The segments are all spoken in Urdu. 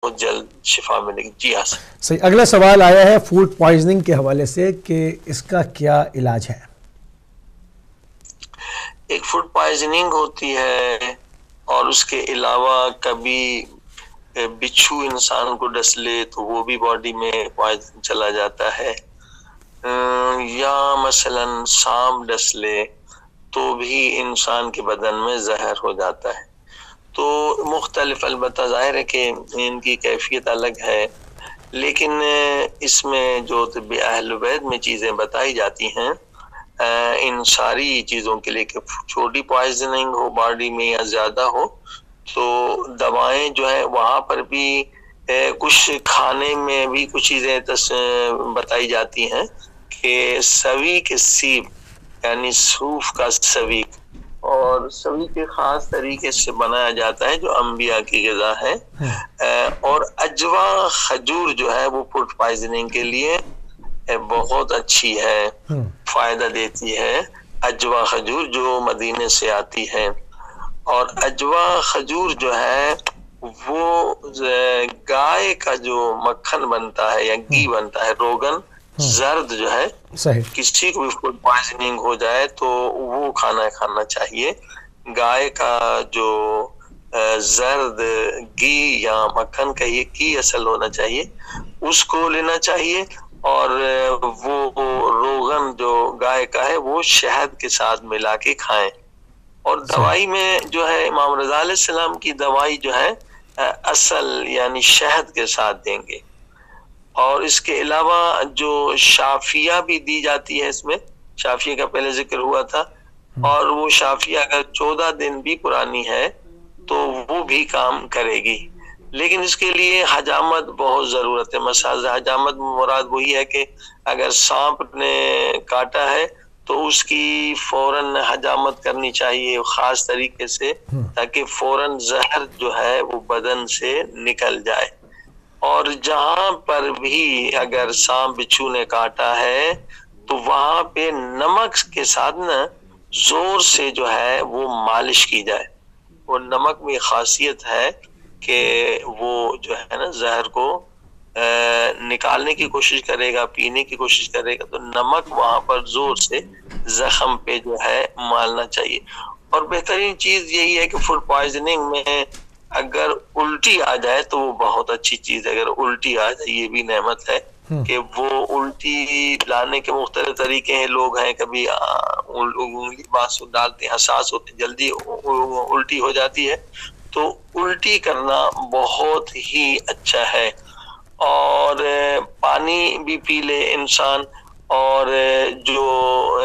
بہت جلد شفا ملے گی. جی ہاں سر. صحیح. اگلا سوال آیا ہے فوڈ پوائزننگ کے حوالے سے کہ اس کا کیا علاج ہے؟ ایک فوڈ پوائزننگ ہوتی ہے اور اس کے علاوہ کبھی بچھو انسان کو ڈس لے تو وہ بھی باڈی میں پوائزن چلا جاتا ہے، یا مثلا سانپ ڈس لے تو بھی انسان کے بدن میں زہر ہو جاتا ہے. تو مختلف، البتہ ظاہر ہے کہ ان کی کیفیت الگ ہے، لیکن اس میں جو طب اہل بیت میں چیزیں بتائی جاتی ہیں ان ساری چیزوں کے لیے کہ چھوٹی پوائزننگ ہو باڈی میں یا زیادہ ہو تو دوائیں جو ہے وہاں پر بھی کچھ کھانے میں بھی کچھ چیزیں بتائی جاتی ہیں کہ سوی کے سیب یعنی صوف کا سویک، اور سبھی کے خاص طریقے سے بنایا جاتا ہے جو انبیاء کی غذا ہے. اور اجوا کھجور جو ہے وہ فوڈ پوائزننگ کے لیے بہت اچھی ہے، فائدہ دیتی ہے. اجوا کھجور جو مدینے سے آتی ہے، اور اجوا کھجور جو ہے وہ گائے کا جو مکھن بنتا ہے یا گھی بنتا ہے، روغن زرد جو ہے، صحیح. کسی کو بھی فوڈ پوائزننگ ہو جائے تو وہ کھانا چاہیے. گائے کا جو زرد گھی یا مکھن کا یہ گھی اصل ہونا چاہیے اس کو لینا چاہیے، اور وہ روغن جو گائے کا ہے وہ شہد کے ساتھ ملا کے کھائیں. اور دوائی میں جو ہے امام رضا علیہ السلام کی دوائی جو ہے اصل یعنی شہد کے ساتھ دیں گے. اور اس کے علاوہ جو شافیہ بھی دی جاتی ہے، اس میں شافیہ کا پہلے ذکر ہوا تھا، اور وہ شافیہ اگر 14 دن بھی پرانی ہے تو وہ بھی کام کرے گی. لیکن اس کے لیے حجامت بہت ضرورت ہے. مساج حجامت مراد وہی ہے کہ اگر سانپ نے کاٹا ہے تو اس کی فوراً حجامت کرنی چاہیے خاص طریقے سے، تاکہ فوراً زہر جو ہے وہ بدن سے نکل جائے. اور جہاں پر بھی اگر سانپ بچھو نے کاٹا ہے تو وہاں پہ نمک کے ساتھ نا زور سے جو ہے وہ مالش کی جائے. وہ نمک میں خاصیت ہے کہ وہ جو ہے نا زہر کو نکالنے کی کوشش کرے گا، پینے کی کوشش کرے گا، تو نمک وہاں پر زور سے زخم پہ جو ہے مالنا چاہیے. اور بہترین چیز یہی ہے کہ فوڈ پوائزننگ میں اگر الٹی آ جائے تو وہ بہت اچھی چیز ہے. اگر الٹی آ جائے یہ بھی نعمت ہے کہ وہ الٹی لانے کے مختلف طریقے ہیں. لوگ ہیں کبھی انگلی بانس ڈالتے ہیں، حساس ہوتے جلدی الٹی ہو جاتی ہے، تو الٹی کرنا بہت ہی اچھا ہے. اور پانی بھی پی لے انسان، اور جو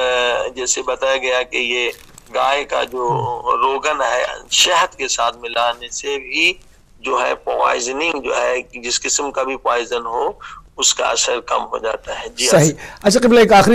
جیسے بتایا گیا کہ یہ گائے کا جو روغن ہے شہد کے ساتھ ملانے سے بھی جو ہے پوائزننگ جو ہے جس قسم کا بھی پوائزن ہو اس کا اثر کم ہو جاتا ہے. جی صحیح. اچھا قبلہ ایک آخری